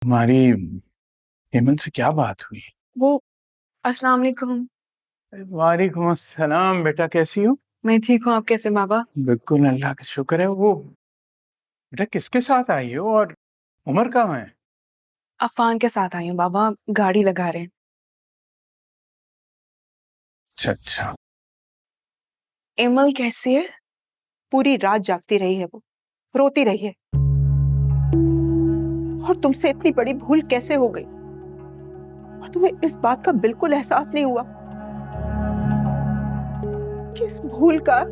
हमारी हेमंत से क्या बात हुई? वो अस्सलाम वालेकुम। वालेकुम अस्सलाम। बेटा कैसी हो? मैं ठीक हूँ, आप कैसे बाबा? बिल्कुल, अल्लाह का शुक्र है। वो बेटा किसके साथ आई हो और उमर कहाँ है? अफान के साथ आई हूँ बाबा, गाड़ी लगा रहे हैं। अच्छा अच्छा। एमल कैसी है? पूरी रात जागती रही है, वो रोती रही है। और तुमसे इतनी बड़ी भूल कैसे हो गई और तुम्हें इस बात का बिल्कुल एहसास नहीं हुआ कि इस भूल का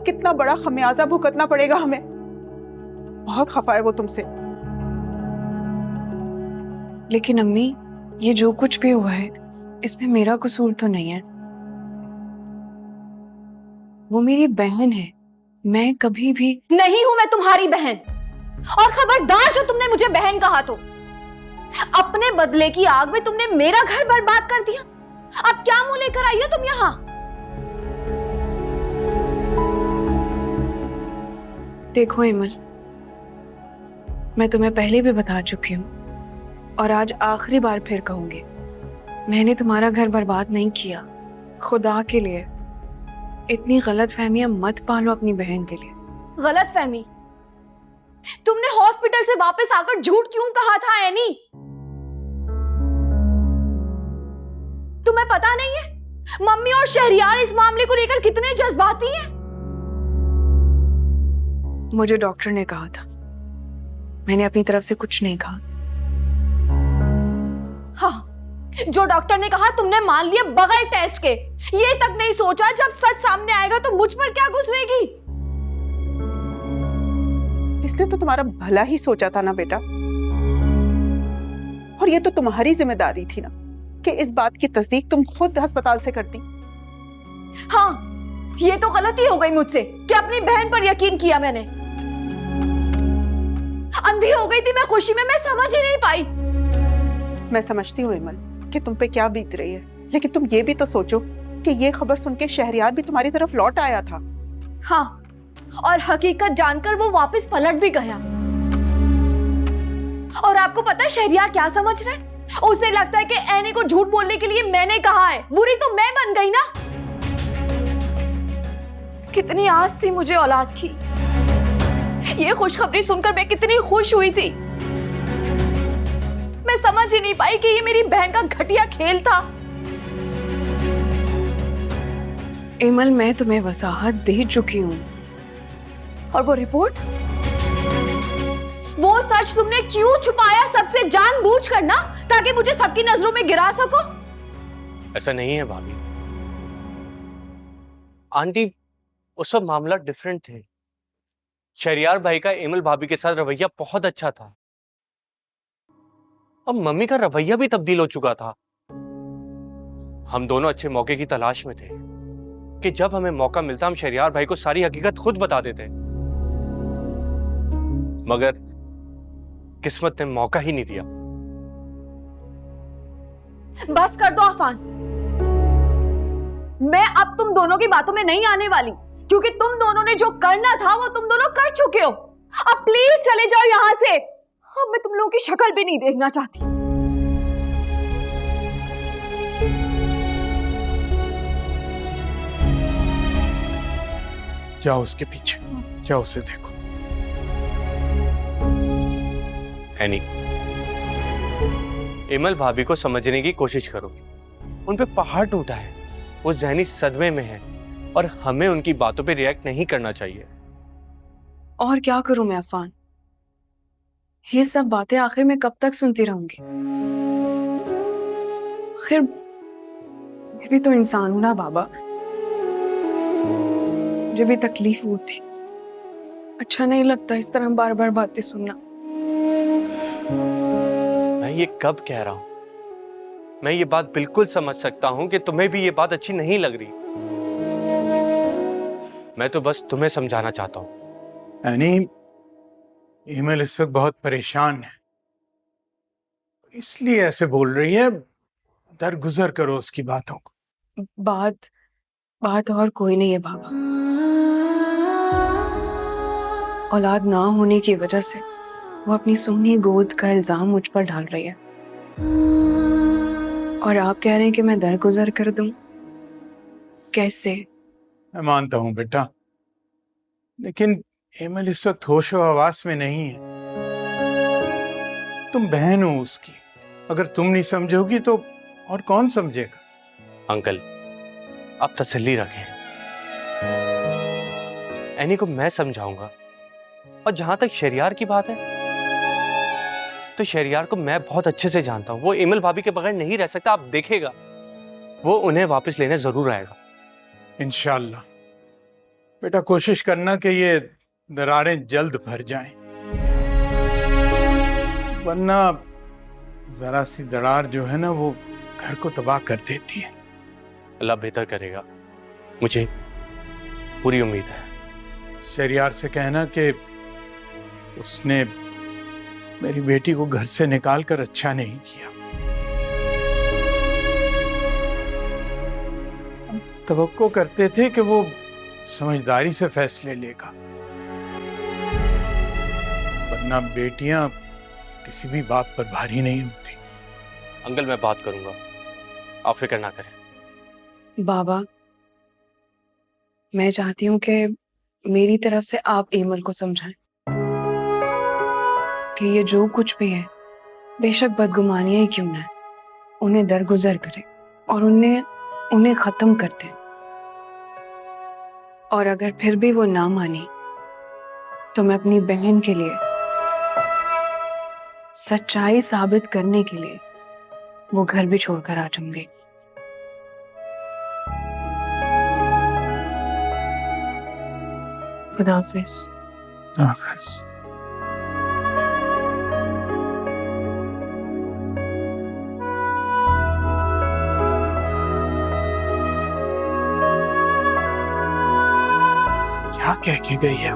कितना बड़ा खमियाजा भुगतना पड़ेगा हमें। बहुत खफा है वो तुमसे। लेकिन अम्मी, ये जो कुछ भी हुआ है इसमें मेरा कसूर तो नहीं है। वो मेरी बहन है। मैं कभी भी नहीं हूं मैं तुम्हारी बहन। और खबरदार जो तुमने मुझे बहन कहा तो अपने बदले की आग में तुमने मेरा घर बर्बाद कर दिया। अब क्या मुंह लेकर आई हो तुम यहां? देखो एमल, मैं तुम्हें पहले भी बता चुकी हूँ और आज आखिरी बार फिर कहूंगी, मैंने तुम्हारा घर बर्बाद नहीं किया। खुदा के लिए इतनी गलत फहमियां मत पालो अपनी बहन के लिए। गलत फहमी? तुमने हॉस्पिटल से वापस आकर झूठ क्यों कहा था एनी? तुम्हें पता नहीं है मम्मी और शहरियार इस मामले को लेकर कितने जज्बाती हैं? मुझे डॉक्टर ने कहा था, मैंने अपनी तरफ से कुछ नहीं कहा। हाँ, जो डॉक्टर ने कहा तुमने मान लिया बगैर टेस्ट के। ये तक नहीं सोचा जब सच सामने आएगा तो मुझ पर क्या गुजरेगी। इसने तो तुम्हारा भला ही सोचा था ना बेटा। और ये तो तुम्हारी जिम्मेदारी थी ना कि इस बात की तस्दीक तुम खुद अस्पताल से करती। हाँ, ये तो गलती हो गई मुझसे कि अपनी बहन पर यकीन किया मैंने। अंधी हो गई थी मैं खुशी में, मैं समझ ही नहीं पाई। मैं समझती हूँ इमल कि तुम पे क्या बीत रही है, लेकिन तुम ये भी तो सोचो कि ये खबर सुन के शहरियार भी तुम्हारी तरफ लौट आया था। हाँ, और हकीकत जानकर वो वापस पलट भी गया। और आपको पता है शहरियार क्या समझ रहा है? उसे लगता है कि एनी को झूठ बोलने के लिए मैंने कहा है। बुरी तो मैं बन गई ना। कितनी आस थी मुझे औलाद की। ये खुशखबरी सुनकर मैं कितनी खुश हुई थी। मैं समझ ही नहीं पाई कि ये मेरी बहन का घटिया खेल था। एमल, मैं तुम्हें वसाहत दे चुकी हूँ। और वो रिपोर्ट, वो सच तुमने क्यों छुपाया सबसे जानबूझकर ना, ताकि मुझे सबकी नजरों में गिरा सको? ऐसा नहीं है भाभी। आंटी, उस वक्त मामला डिफरेंट थे। शहरियार भाई का एमल भाभी के साथ रवैया बहुत अच्छा था। अब मम्मी का रवैया भी तब्दील हो चुका था। हम दोनों अच्छे मौके की तलाश में थे कि जब हमें मौका मिलता हम शहरियार भाई को सारी हकीकत खुद बता देते, मगर किस्मत ने मौका ही नहीं दिया। बस कर दो अफान। मैं अब तुम दोनों की बातों में नहीं आने वाली, क्योंकि तुम दोनों ने जो करना था वो तुम दोनों कर चुके हो। अब प्लीज चले जाओ यहां से। अब मैं तुम लोगों की शक्ल भी नहीं देखना चाहती। जाओ उसके पीछे, जाओ उसे देखो। एनी, एमल भाभी को समझने की कोशिश करो। उन पे पहाड़ टूटा है, वो जहनी सदमे में है और हमें उनकी बातों पे रिएक्ट नहीं करना चाहिए। और क्या करूं मैं अफान? ये सब बातें आखिर में कब तक सुनती रहूंगी? आखिर मैं भी तो इंसान हूं ना बाबा। मुझे भी तकलीफ होती। अच्छा नहीं लगता इस तरह बार बार बातें सुनना। मैं ये कब कह रहा हूं? मैं ये बात बिल्कुल समझ सकता हूं कि तुम्हें भी ये बात अच्छी नहीं लग रही। मैं तो बस तुम्हें समझाना चाहता हूं। यानी हिमल इस वक्त बहुत परेशान है, इसलिए ऐसे बोल रही है। दरगुजर करो उसकी बातों को। बात और कोई नहीं है बाबा। औलाद ना होने की वजह से वो अपनी सोनी गोद का इल्जाम मुझ पर डाल रही है और आप कह रहे हैं कि मैं दरगुजर कर दूं। कैसे? मैं मानता हूँ बेटा, लेकिन एमल इस वक्त होशो हवास में नहीं है। तुम बहन हो उसकी, अगर तुम नहीं समझोगी तो और कौन समझेगा? अंकल, आप तसल्ली रखें, एनी को मैं समझाऊंगा। और जहां तक शहरियार की बात है, तो शहरियार को मैं बहुत अच्छे से जानता हूं। वो एमल भाभी के बगैर नहीं रह सकता, आप देखेगा वो उन्हें वापस लेने जरूर आएगा। इंशाल्लाह। बेटा कोशिश करना कि ये दरारें जल्द भर जाएं, वरना जरा सी दरार जो है ना वो घर को तबाह कर देती है। अल्लाह बेहतर करेगा, मुझे पूरी उम्मीद है। शहरियार से कहना कि उसने मेरी बेटी को घर से निकाल कर अच्छा नहीं किया। हम तवक्को करते थे कि वो समझदारी से फैसले लेगा, वरना बेटियां किसी भी बात पर भारी नहीं होती। अंकल, मैं बात करूंगा, आप फिक्र ना करें। बाबा, मैं चाहती हूँ कि मेरी तरफ से आप एमल को समझाएं कि ये जो कुछ भी है, बेशक बदगुमानियां ही क्यों ना है, उन्हें दरगुजर करें और उन्हें खत्म कर दें। और अगर फिर भी वो ना मानी तो मैं अपनी बहन के लिए सच्चाई साबित करने के लिए वो घर भी छोड़कर आ जाऊंगी। खुदा हाफिज। क्या कह के गई है?